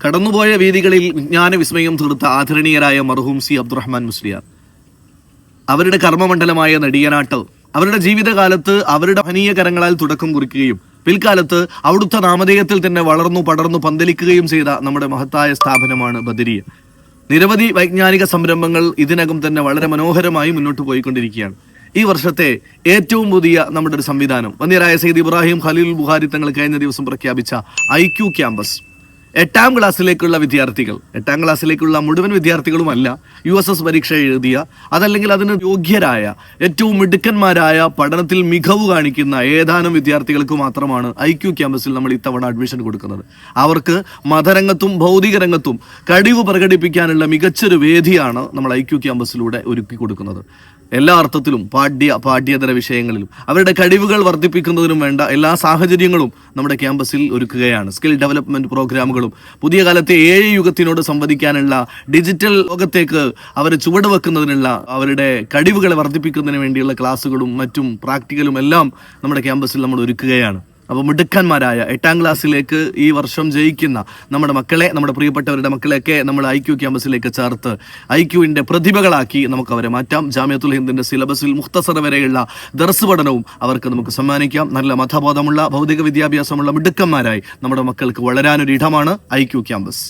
കടന്നുപോയ വേദികളിൽ വിജ്ഞാന വിസ്മയം തീർത്ത ആദരണീയരായ മർഹൂം സി അബ്ദുറഹ്മാൻ മുസ്ലിയാർ, അവരുടെ കർമ്മമണ്ഡലമായ നെടിയനാട്ട് അവരുടെ ജീവിതകാലത്ത് അവരുടെ മഹനീയ കരങ്ങളാൽ തുടക്കം കുറിക്കുകയും പിൽക്കാലത്ത് അവിടുത്തെ നാമധേയത്തിൽ തന്നെ വളർന്നു പടർന്നു പന്തലിക്കുകയും ചെയ്ത നമ്മുടെ മഹത്തായ സ്ഥാപനമാണ് ബദരിയ. നിരവധി വൈജ്ഞാനിക സംരംഭങ്ങൾ ഇതിനകം തന്നെ വളരെ മനോഹരമായി മുന്നോട്ട് പോയിക്കൊണ്ടിരിക്കുകയാണ്. ഈ വർഷത്തെ ഏറ്റവും പുതിയ നമ്മുടെ ഒരു സംവിധാനം വന്യരായ സയ്യിദ് ഇബ്രാഹിം ഖലീൽ ബുഖാരി തങ്ങൾ കഴിഞ്ഞ ദിവസം പ്രഖ്യാപിച്ച IQ ക്യാമ്പസ്. 8ാം ക്ലാസ്സിലേക്കുള്ള വിദ്യാർത്ഥികൾ, 8ാം ക്ലാസ്സിലേക്കുള്ള മുഴുവൻ വിദ്യാർത്ഥികളുമല്ല, USS പരീക്ഷ എഴുതിയ, അതല്ലെങ്കിൽ അതിന് യോഗ്യരായ, ഏറ്റവും മിടുക്കന്മാരായ, പഠനത്തിൽ മികവ് കാണിക്കുന്ന ഏതാനും വിദ്യാർത്ഥികൾക്ക് മാത്രമാണ് IQ ക്യാമ്പസിൽ നമ്മൾ ഇത്തവണ അഡ്മിഷൻ കൊടുക്കുന്നത്. അവർക്ക് മതരംഗത്തും ഭൗതിക രംഗത്തും കഴിവ് പ്രകടിപ്പിക്കാനുള്ള മികച്ചൊരു വേദിയാണ് നമ്മൾ IQ ക്യാമ്പസിലൂടെ ഒരുക്കി കൊടുക്കുന്നത്. എല്ലാ അർത്ഥത്തിലും പാഠ്യേതര വിഷയങ്ങളിലും അവരുടെ കഴിവുകൾ വർദ്ധിപ്പിക്കുന്നതിനും വേണ്ട എല്ലാ സാഹചര്യങ്ങളും നമ്മുടെ ക്യാമ്പസിൽ ഒരുക്കുകയാണ്. സ്കിൽ ഡെവലപ്മെന്റ് പ്രോഗ്രാമുകളും പുതിയ കാലത്തെ AI യുഗത്തിനോട് സംവദിക്കാനുള്ള ഡിജിറ്റൽ ലോകത്തേക്ക് അവർ ചുവടുവെക്കുന്നതിനുള്ള അവരുടെ കഴിവുകളെ വർദ്ധിപ്പിക്കുന്നതിന് വേണ്ടിയുള്ള ക്ലാസ്സുകളും മറ്റും പ്രാക്ടിക്കലും എല്ലാം നമ്മുടെ ക്യാമ്പസിൽ നമ്മൾ ഒരുക്കുകയാണ്. അപ്പോൾ മിടുക്കന്മാരായ 8ാം ക്ലാസ്സിലേക്ക് ഈ വർഷം ജയിക്കുന്ന നമ്മുടെ മക്കളെ, നമ്മുടെ പ്രിയപ്പെട്ടവരുടെ മക്കളെയൊക്കെ നമ്മൾ IQ ക്യാമ്പസിലേക്ക് ചേർത്ത് IQവിൻ്റെ പ്രതിഭകളാക്കി നമുക്ക് അവരെ മാറ്റാം. ജാമിയത്തുൽ ഹിന്ദിൻ്റെ സിലബസിൽ മുഖ്തസർ വരെയുള്ള ദർസ് പഠനവും അവർക്ക് നമുക്ക് സമ്മാനിക്കാം. നല്ല മതബോധമുള്ള, ഭൗതിക വിദ്യാഭ്യാസമുള്ള മിടുക്കന്മാരായി നമ്മുടെ മക്കൾക്ക് വളരാനൊരു ഇടമാണ് IQ ക്യാമ്പസ്.